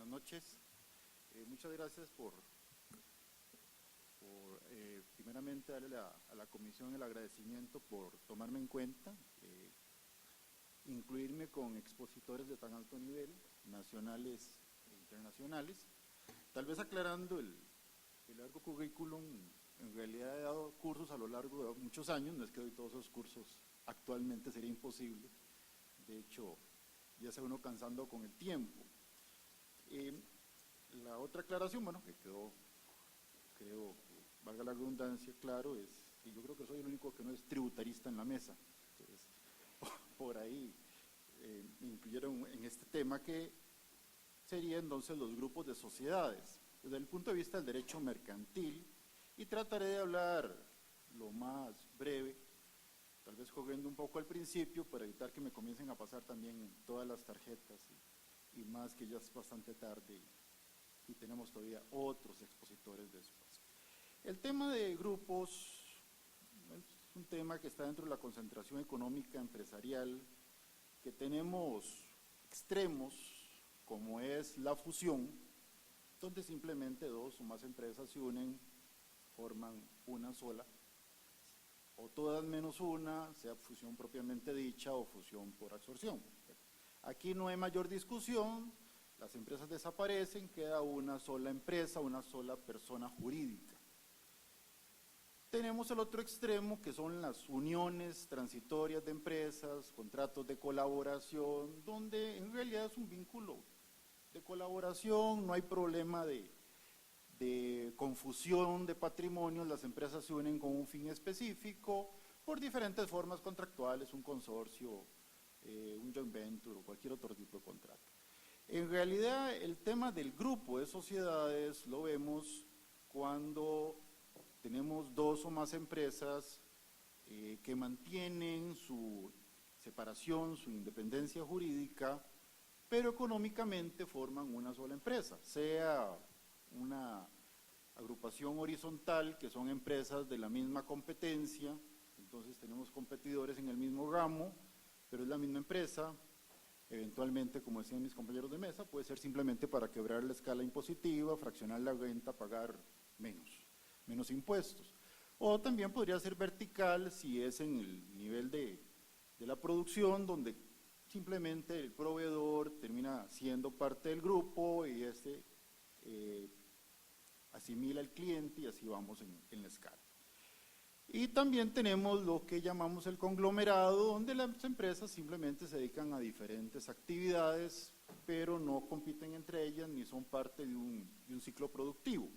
buenas noches. Muchas gracias por primeramente darle a la comisión el agradecimiento por tomarme en cuenta, incluirme con expositores de tan alto nivel, nacionales e internacionales. Tal vez aclarando el largo currículum, en realidad he dado cursos a lo largo de muchos años, no es que doy todos esos cursos actualmente, sería imposible. De hecho, ya se va uno cansando con el tiempo. La otra aclaración, bueno, que quedó, creo que valga la redundancia, claro, es que yo creo que soy el único que no es tributarista en la mesa. Entonces, por ahí me incluyeron en este tema que sería entonces los grupos de sociedades, desde el punto de vista del derecho mercantil, y trataré de hablar lo más breve, tal vez corriendo un poco al principio para evitar que me comiencen a pasar también todas las tarjetas y más que ya es bastante tarde y tenemos todavía otros expositores después. El tema de grupos es un tema que está dentro de la concentración económica empresarial, que tenemos extremos como es la fusión, donde simplemente dos o más empresas se unen, forman una sola, o todas menos una, sea fusión propiamente dicha o fusión por absorción. Aquí no hay mayor discusión, las empresas desaparecen, queda una sola empresa, una sola persona jurídica. Tenemos el otro extremo que son las uniones transitorias de empresas, contratos de colaboración, donde en realidad es un vínculo de colaboración, no hay problema de confusión de patrimonios, las empresas se unen con un fin específico por diferentes formas contractuales, un consorcio, un joint venture o cualquier otro tipo de contrato. En realidad el tema del grupo de sociedades lo vemos cuando tenemos dos o más empresas que mantienen su separación, su independencia jurídica, pero económicamente forman una sola empresa, sea una agrupación horizontal, que son empresas de la misma competencia, entonces tenemos competidores en el mismo ramo, pero es la misma empresa, eventualmente, como decían mis compañeros de mesa, puede ser simplemente para quebrar la escala impositiva, fraccionar la renta, pagar menos impuestos. O también podría ser vertical si es en el nivel de la producción, donde simplemente el proveedor termina siendo parte del grupo y asimila al cliente y así vamos en la escala. Y también tenemos lo que llamamos el conglomerado, donde las empresas simplemente se dedican a diferentes actividades, pero no compiten entre ellas ni son parte de un ciclo productivo.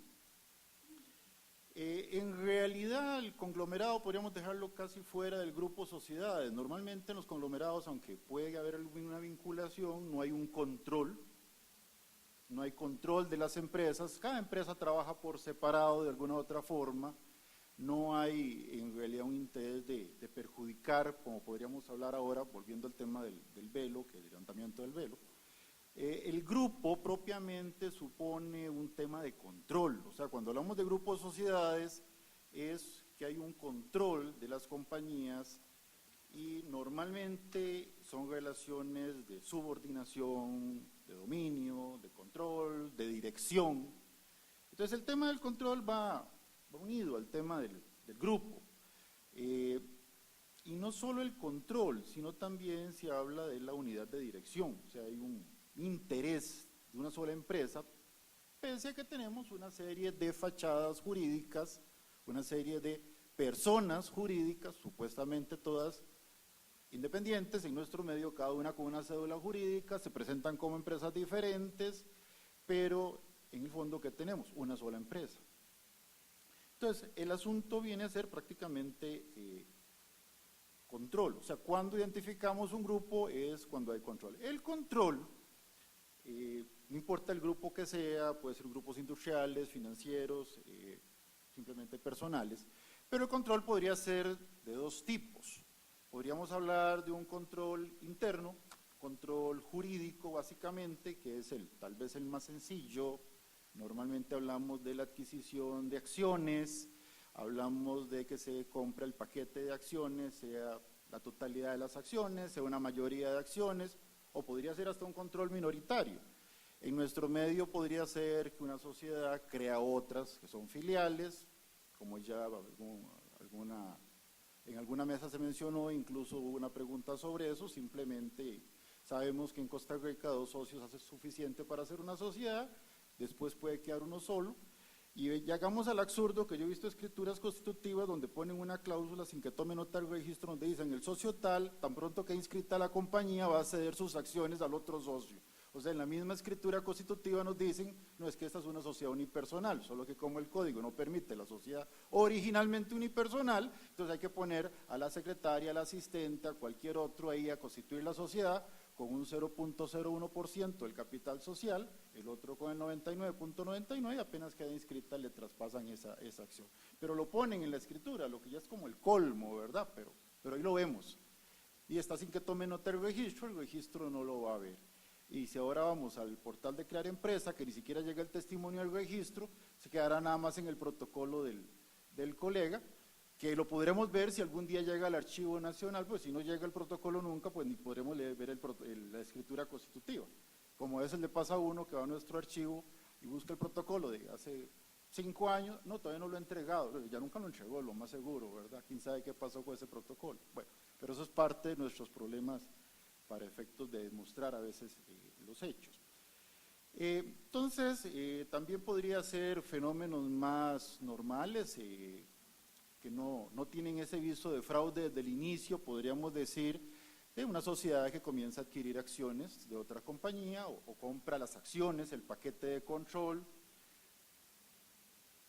En realidad el conglomerado podríamos dejarlo casi fuera del grupo sociedades. Normalmente en los conglomerados, aunque puede haber alguna vinculación, no hay un control. No hay control de las empresas, cada empresa trabaja por separado de alguna u otra forma, no hay en realidad un interés de perjudicar, como podríamos hablar ahora, volviendo al tema del velo, que es el levantamiento del velo. El grupo propiamente supone un tema de control, o sea, cuando hablamos de grupos de sociedades es que hay un control de las compañías y normalmente son relaciones de subordinación, de dominio, de control, de dirección. Entonces el tema del control va unido al tema del grupo. Y no solo el control, sino también se habla de la unidad de dirección, o sea, hay un interés de una sola empresa, pese a que tenemos una serie de fachadas jurídicas, una serie de personas jurídicas, supuestamente todas independientes, en nuestro medio cada una con una cédula jurídica, se presentan como empresas diferentes, pero en el fondo ¿qué tenemos? Una sola empresa. Entonces, el asunto viene a ser prácticamente control, o sea, cuando identificamos un grupo es cuando hay control. El control, no importa el grupo que sea, puede ser grupos industriales, financieros, simplemente personales, pero el control podría ser de dos tipos. Podríamos hablar de un control interno, control jurídico básicamente, que es tal vez el más sencillo. Normalmente hablamos de la adquisición de acciones, hablamos de que se compra el paquete de acciones, sea la totalidad de las acciones, sea una mayoría de acciones, o podría ser hasta un control minoritario. En nuestro medio podría ser que una sociedad crea otras que son filiales, como ya en alguna mesa se mencionó, incluso hubo una pregunta sobre eso. Simplemente sabemos que en Costa Rica 2 socios hace suficiente para hacer una sociedad, después puede quedar uno solo, y llegamos al absurdo que yo he visto escrituras constitutivas donde ponen una cláusula sin que tome nota el registro, donde dicen el socio tal, tan pronto que inscrita la compañía, va a ceder sus acciones al otro socio. O sea, en la misma escritura constitutiva nos dicen, no, es que esta es una sociedad unipersonal, solo que como el código no permite la sociedad originalmente unipersonal, entonces hay que poner a la secretaria, al asistente, a cualquier otro ahí a constituir la sociedad con un 0.01% del capital social, el otro con el 99.99, apenas queda inscrita le traspasan esa acción. Pero lo ponen en la escritura, lo que ya es como el colmo, ¿verdad? Pero ahí lo vemos. Y está sin que tome nota el registro no lo va a ver. Y si ahora vamos al portal de crear empresa, que ni siquiera llega el testimonio al registro, se quedará nada más en el protocolo del colega, que lo podremos ver si algún día llega al archivo nacional, pues si no llega el protocolo nunca, pues ni podremos ver la escritura constitutiva. Como a veces le pasa a uno que va a nuestro archivo y busca el protocolo de hace 5 años, no, todavía no lo ha entregado, ya nunca lo entregó, lo más seguro, ¿verdad? ¿Quién sabe qué pasó con ese protocolo? Bueno, pero eso es parte de nuestros problemas para efectos de demostrar a veces los hechos. Entonces, también podría ser fenómenos más normales, que no tienen ese viso de fraude desde el inicio, podríamos decir, de una sociedad que comienza a adquirir acciones de otra compañía o compra las acciones, el paquete de control.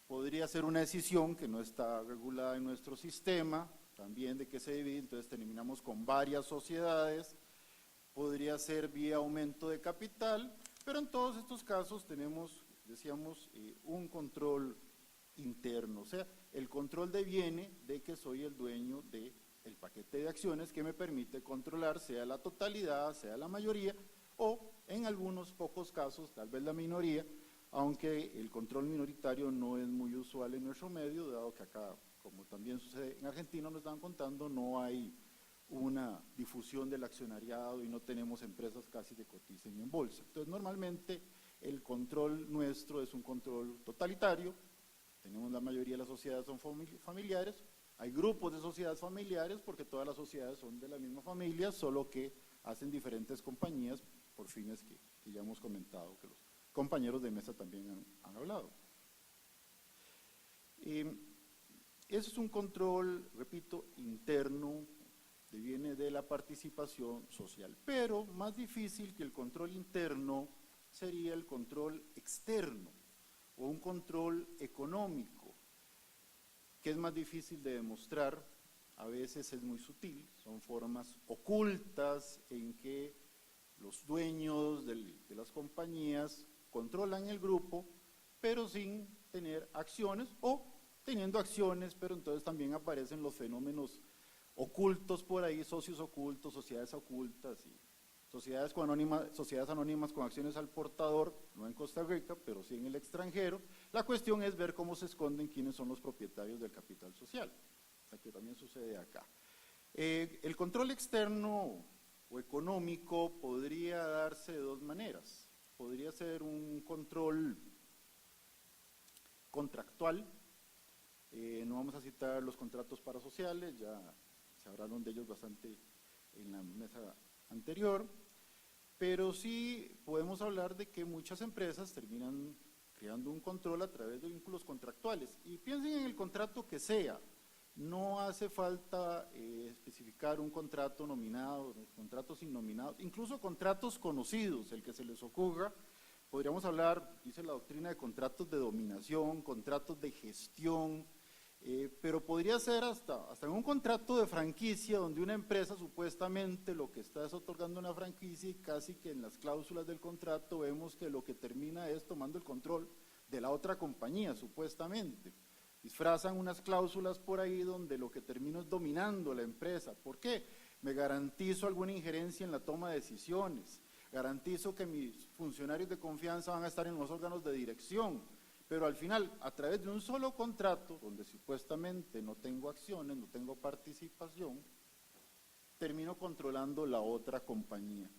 Podría ser una decisión que no está regulada en nuestro sistema, también de que se divide, entonces terminamos con varias sociedades. Podría ser vía aumento de capital, pero en todos estos casos tenemos, decíamos, un control interno, o sea, el control deviene de que soy el dueño del paquete de acciones que me permite controlar sea la totalidad, sea la mayoría, o en algunos pocos casos, tal vez la minoría, aunque el control minoritario no es muy usual en nuestro medio, dado que acá, como también sucede en Argentina, nos estaban contando, no hay una difusión del accionariado y no tenemos empresas casi que coticen en bolsa. Entonces, normalmente el control nuestro es un control totalitario, tenemos la mayoría de las sociedades son familiares, hay grupos de sociedades familiares porque todas las sociedades son de la misma familia, solo que hacen diferentes compañías por fines que ya hemos comentado, que los compañeros de mesa también han hablado. Ese es un control, repito, interno, que viene de la participación social, pero más difícil que el control interno sería el control externo o un control económico, que es más difícil de demostrar, a veces es muy sutil, son formas ocultas en que los dueños de las compañías controlan el grupo, pero sin tener acciones, o teniendo acciones, pero entonces también aparecen los fenómenos ocultos por ahí, socios ocultos, sociedades ocultas y sociedades anónimas con acciones al portador, no en Costa Rica, pero sí en el extranjero. La cuestión es ver cómo se esconden quiénes son los propietarios del capital social, o sea, que también sucede acá. El control externo o económico podría darse de dos maneras. Podría ser un control contractual, no vamos a citar los contratos parasociales, ya se hablaron de ellos bastante en la mesa anterior, pero sí podemos hablar de que muchas empresas terminan creando un control a través de vínculos contractuales. Y piensen en el contrato que sea, no hace falta especificar un contrato nominado, contratos innominados, incluso contratos conocidos, el que se les ocurra. Podríamos hablar, dice la doctrina, de contratos de dominación, contratos de gestión, pero podría ser hasta en un contrato de franquicia donde una empresa supuestamente lo que está es otorgando una franquicia y casi que en las cláusulas del contrato vemos que lo que termina es tomando el control de la otra compañía, supuestamente. Disfrazan unas cláusulas por ahí donde lo que termino es dominando la empresa. ¿Por qué? Me garantizo alguna injerencia en la toma de decisiones, garantizo que mis funcionarios de confianza van a estar en los órganos de dirección, pero al final, a través de un solo contrato, donde supuestamente no tengo acciones, no tengo participación, termino controlando la otra compañía.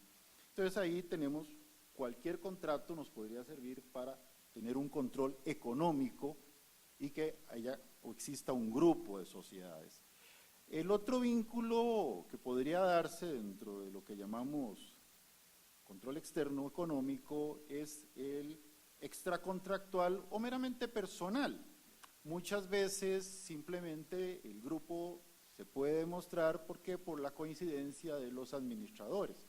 Entonces ahí tenemos cualquier contrato nos podría servir para tener un control económico y que haya o exista un grupo de sociedades. El otro vínculo que podría darse dentro de lo que llamamos control externo económico es el extracontractual o meramente personal. Muchas veces simplemente el grupo se puede demostrar porque por la coincidencia de los administradores.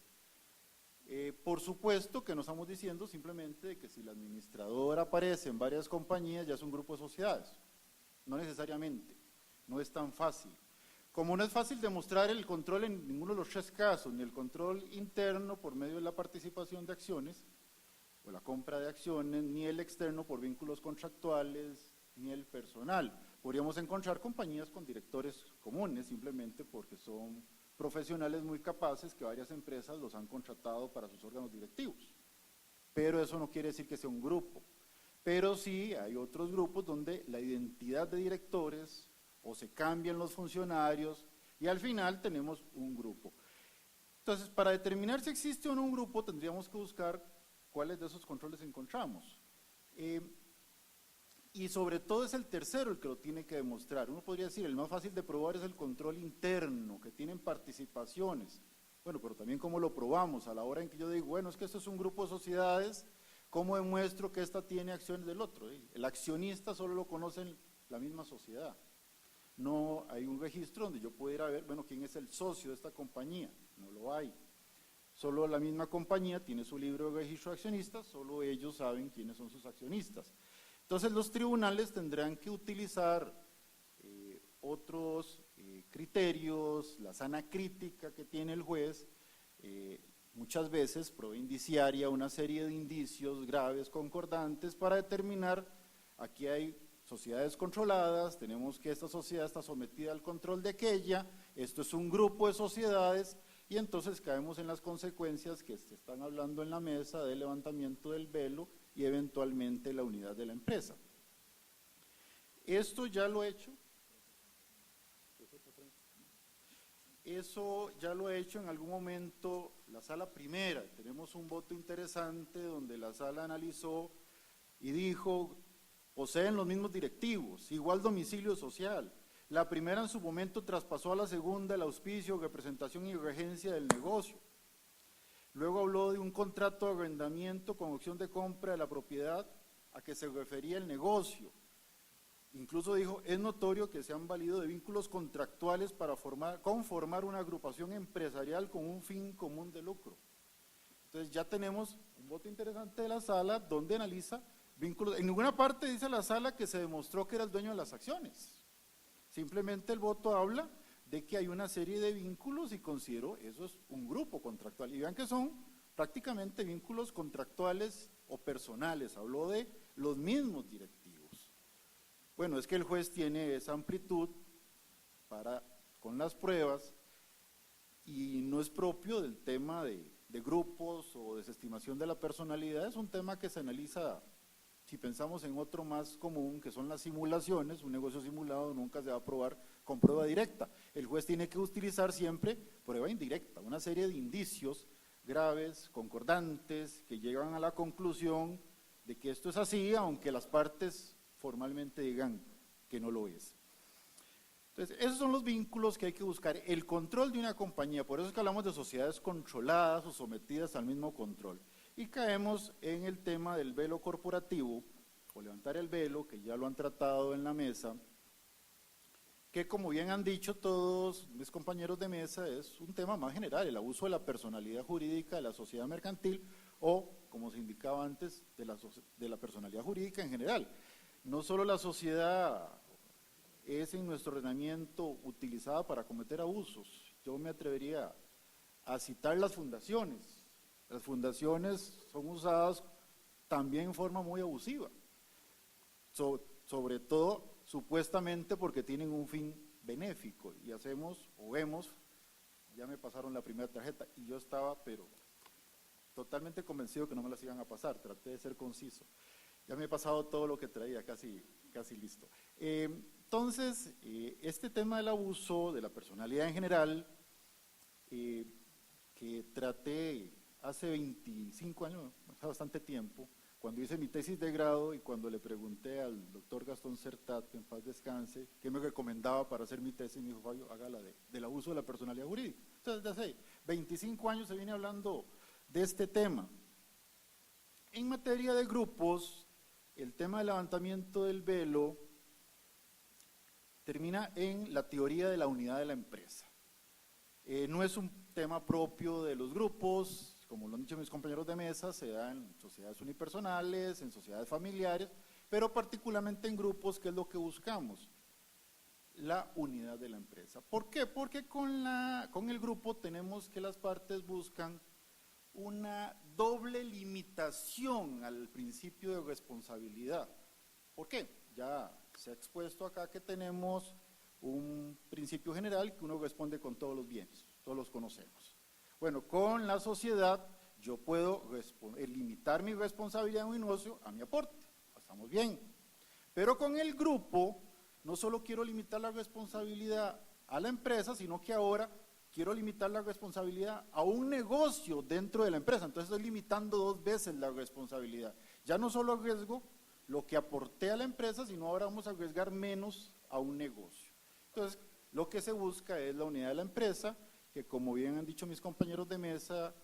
Por supuesto que no estamos diciendo simplemente que si el administrador aparece en varias compañías ya es un grupo de sociedades. No necesariamente, no es tan fácil. Como no es fácil demostrar el control en ninguno de los tres casos, ni el control interno por medio de la participación de acciones, o la compra de acciones, ni el externo por vínculos contractuales, ni el personal. Podríamos encontrar compañías con directores comunes, simplemente porque son profesionales muy capaces que varias empresas los han contratado para sus órganos directivos. Pero eso no quiere decir que sea un grupo. Pero sí hay otros grupos donde la identidad de directores o se cambian los funcionarios y al final tenemos un grupo. Entonces, para determinar si existe o no un grupo, tendríamos que buscar cuáles de esos controles encontramos. Y sobre todo es el tercero el que lo tiene que demostrar. Uno podría decir, el más fácil de probar es el control interno, que tienen participaciones. Bueno, pero también cómo lo probamos a la hora en que yo digo, bueno, es que esto es un grupo de sociedades, ¿cómo demuestro que esta tiene acciones del otro? El accionista solo lo conoce en la misma sociedad. No hay un registro donde yo pudiera ver, bueno, quién es el socio de esta compañía, no lo hay. Solo la misma compañía tiene su libro de registro de accionistas, solo ellos saben quiénes son sus accionistas. Entonces los tribunales tendrán que utilizar otros criterios, la sana crítica que tiene el juez, muchas veces prueba indiciaria, una serie de indicios graves, concordantes, para determinar, aquí hay sociedades controladas, tenemos que esta sociedad está sometida al control de aquella, esto es un grupo de sociedades, y entonces caemos en las consecuencias que se están hablando en la mesa del levantamiento del velo y eventualmente la unidad de la empresa. Esto ya lo he hecho. Eso ya lo ha hecho en algún momento la sala primera. Tenemos un voto interesante donde la sala analizó y dijo, poseen los mismos directivos, igual domicilio social. La primera en su momento traspasó a la segunda el auspicio, representación y regencia del negocio. Luego habló de un contrato de arrendamiento con opción de compra de la propiedad a que se refería el negocio. Incluso dijo, es notorio que se han valido de vínculos contractuales para conformar una agrupación empresarial con un fin común de lucro. Entonces ya tenemos un voto interesante de la sala donde analiza vínculos. En ninguna parte dice la sala que se demostró que era el dueño de las acciones. Simplemente el voto habla de que hay una serie de vínculos y considero eso es un grupo contractual. Y vean que son prácticamente vínculos contractuales o personales. Habló de los mismos directivos. Bueno, es que el juez tiene esa amplitud con las pruebas y no es propio del tema de grupos o desestimación de la personalidad, es un tema que se analiza, si pensamos en otro más común, que son las simulaciones. Un negocio simulado nunca se va a probar con prueba directa. El juez tiene que utilizar siempre prueba indirecta, una serie de indicios graves, concordantes, que llegan a la conclusión de que esto es así, aunque las partes formalmente digan que no lo es. Entonces, esos son los vínculos que hay que buscar. El control de una compañía, por eso es que hablamos de sociedades controladas o sometidas al mismo control. Y caemos en el tema del velo corporativo, o levantar el velo, que ya lo han tratado en la mesa, que como bien han dicho todos mis compañeros de mesa, es un tema más general, el abuso de la personalidad jurídica de la sociedad mercantil, o, como se indicaba antes, de la personalidad jurídica en general. No solo la sociedad es en nuestro ordenamiento utilizada para cometer abusos, yo me atrevería a citar las fundaciones. Las fundaciones son usadas también en forma muy abusiva, sobre todo supuestamente porque tienen un fin benéfico, y hacemos o vemos, ya me pasaron la primera tarjeta y yo estaba pero totalmente convencido que no me las iban a pasar, traté de ser conciso, ya me he pasado todo lo que traía, casi listo. Entonces, este tema del abuso de la personalidad en general, que traté hace 25 años, hace bastante tiempo, cuando hice mi tesis de grado y cuando le pregunté al doctor Gastón Certat, que en paz descanse, qué me recomendaba para hacer mi tesis, me dijo, Fabio, hágala del abuso de la personalidad jurídica. Entonces, desde hace 25 años se viene hablando de este tema. En materia de grupos, el tema del levantamiento del velo termina en la teoría de la unidad de la empresa. No es un tema propio de los grupos, como lo han dicho mis compañeros de mesa, se da en sociedades unipersonales, en sociedades familiares, pero particularmente en grupos, que es lo que buscamos, la unidad de la empresa. ¿Por qué? Porque con el grupo tenemos que las partes buscan una doble limitación al principio de responsabilidad. ¿Por qué? Ya se ha expuesto acá que tenemos un principio general que uno responde con todos los bienes, todos los conocemos. Bueno, con la sociedad yo puedo limitar mi responsabilidad en un negocio a mi aporte, estamos bien. Pero con el grupo no solo quiero limitar la responsabilidad a la empresa, sino que ahora quiero limitar la responsabilidad a un negocio dentro de la empresa. Entonces estoy limitando 2 veces la responsabilidad. Ya no solo arriesgo lo que aporté a la empresa, sino ahora vamos a arriesgar menos a un negocio. Entonces, lo que se busca es la unidad de la empresa, que como bien han dicho mis compañeros de mesa,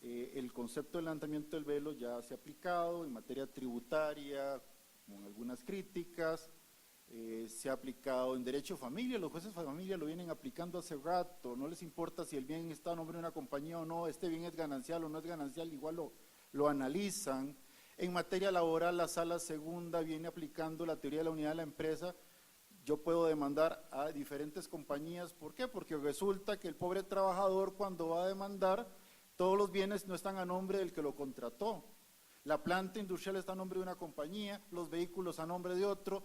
el concepto del levantamiento del velo ya se ha aplicado en materia tributaria, con algunas críticas, se ha aplicado en derecho de familia, los jueces de familia lo vienen aplicando hace rato, no les importa si el bien está a nombre de una compañía o no, este bien es ganancial o no es ganancial, igual lo analizan. En materia laboral, la sala segunda viene aplicando la teoría de la unidad de la empresa. Yo puedo demandar a diferentes compañías, ¿por qué? Porque resulta que el pobre trabajador, cuando va a demandar, todos los bienes no están a nombre del que lo contrató. La planta industrial está a nombre de una compañía, los vehículos a nombre de otro,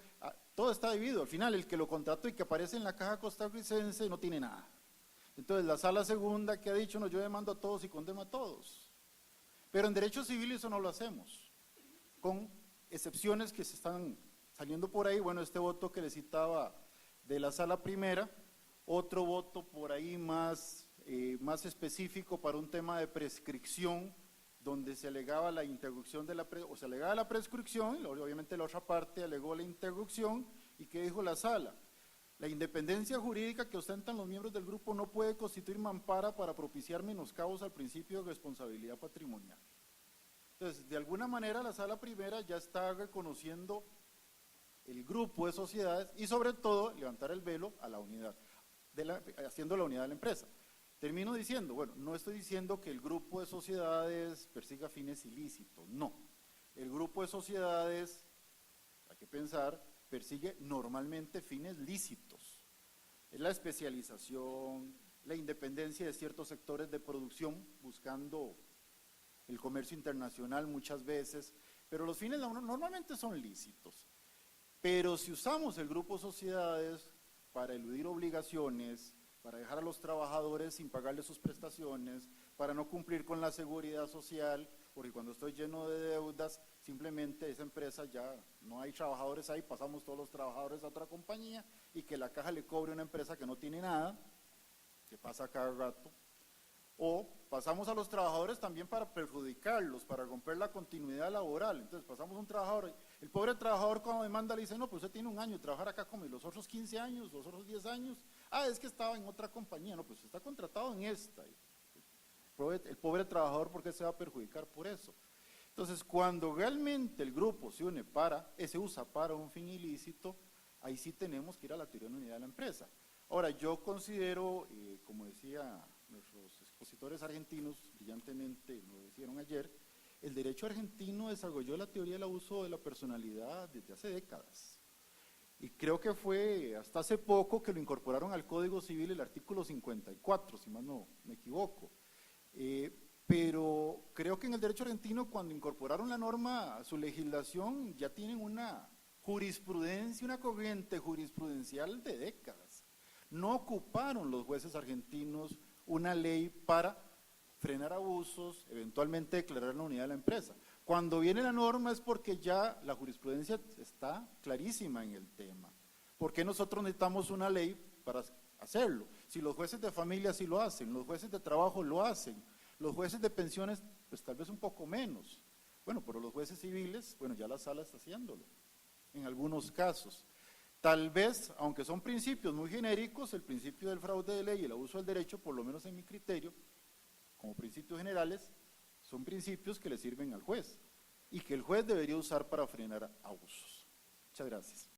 todo está dividido. Al final, el que lo contrató y que aparece en la caja costarricense no tiene nada. Entonces, la sala segunda que ha dicho, no, yo demando a todos y condeno a todos. Pero en derecho civil eso no lo hacemos, con excepciones que se están saliendo por ahí. Bueno, este voto que le citaba de la sala primera, otro voto por ahí más específico para un tema de prescripción, donde se alegaba la interrupción de se alegaba la prescripción, obviamente la otra parte alegó la interrupción, y ¿qué dijo la sala? La independencia jurídica que ostentan los miembros del grupo no puede constituir mampara para propiciar menoscabos al principio de responsabilidad patrimonial. Entonces, de alguna manera la sala primera ya está reconociendo el grupo de sociedades y sobre todo levantar el velo a la unidad, haciendo la unidad de la empresa. Termino diciendo, bueno, no estoy diciendo que el grupo de sociedades persiga fines ilícitos, no. El grupo de sociedades, hay que pensar, persigue normalmente fines lícitos. Es la especialización, la independencia de ciertos sectores de producción, buscando el comercio internacional muchas veces, pero los fines normalmente son lícitos. Pero si usamos el grupo de sociedades para eludir obligaciones, para dejar a los trabajadores sin pagarles sus prestaciones, para no cumplir con la seguridad social, porque cuando estoy lleno de deudas, simplemente esa empresa ya no hay trabajadores ahí, pasamos todos los trabajadores a otra compañía y que la caja le cobre a una empresa que no tiene nada, que pasa cada rato, o pasamos a los trabajadores también para perjudicarlos, para romper la continuidad laboral. Entonces pasamos a un trabajador, el pobre trabajador cuando demanda le dice, no, pues usted tiene un año de trabajar acá como los otros 15 años, los otros 10 años, es que estaba en otra compañía, no, pues usted está contratado en esta. El pobre trabajador, ¿por qué se va a perjudicar por eso? Entonces, cuando realmente el grupo se une se usa para un fin ilícito, ahí sí tenemos que ir a la teoría de unidad de la empresa. Ahora, yo considero, como decía nuestros expositores argentinos, brillantemente lo dijeron ayer, el derecho argentino desarrolló la teoría del abuso de la personalidad desde hace décadas. Y creo que fue hasta hace poco que lo incorporaron al Código Civil, el artículo 54, si más no me equivoco. Pero creo que en el derecho argentino, cuando incorporaron la norma a su legislación, ya tienen una jurisprudencia, una corriente jurisprudencial de décadas. No ocuparon los jueces argentinos una ley para frenar abusos, eventualmente declarar la unidad de la empresa. Cuando viene la norma es porque ya la jurisprudencia está clarísima en el tema. ¿Por qué nosotros necesitamos una ley para hacerlo? Si los jueces de familia sí lo hacen, los jueces de trabajo lo hacen, los jueces de pensiones pues tal vez un poco menos. Bueno, pero los jueces civiles, bueno, ya la sala está haciéndolo, en algunos casos. Tal vez, aunque son principios muy genéricos, el principio del fraude de ley y el abuso del derecho, por lo menos en mi criterio, como principios generales, son principios que le sirven al juez y que el juez debería usar para frenar abusos. Muchas gracias.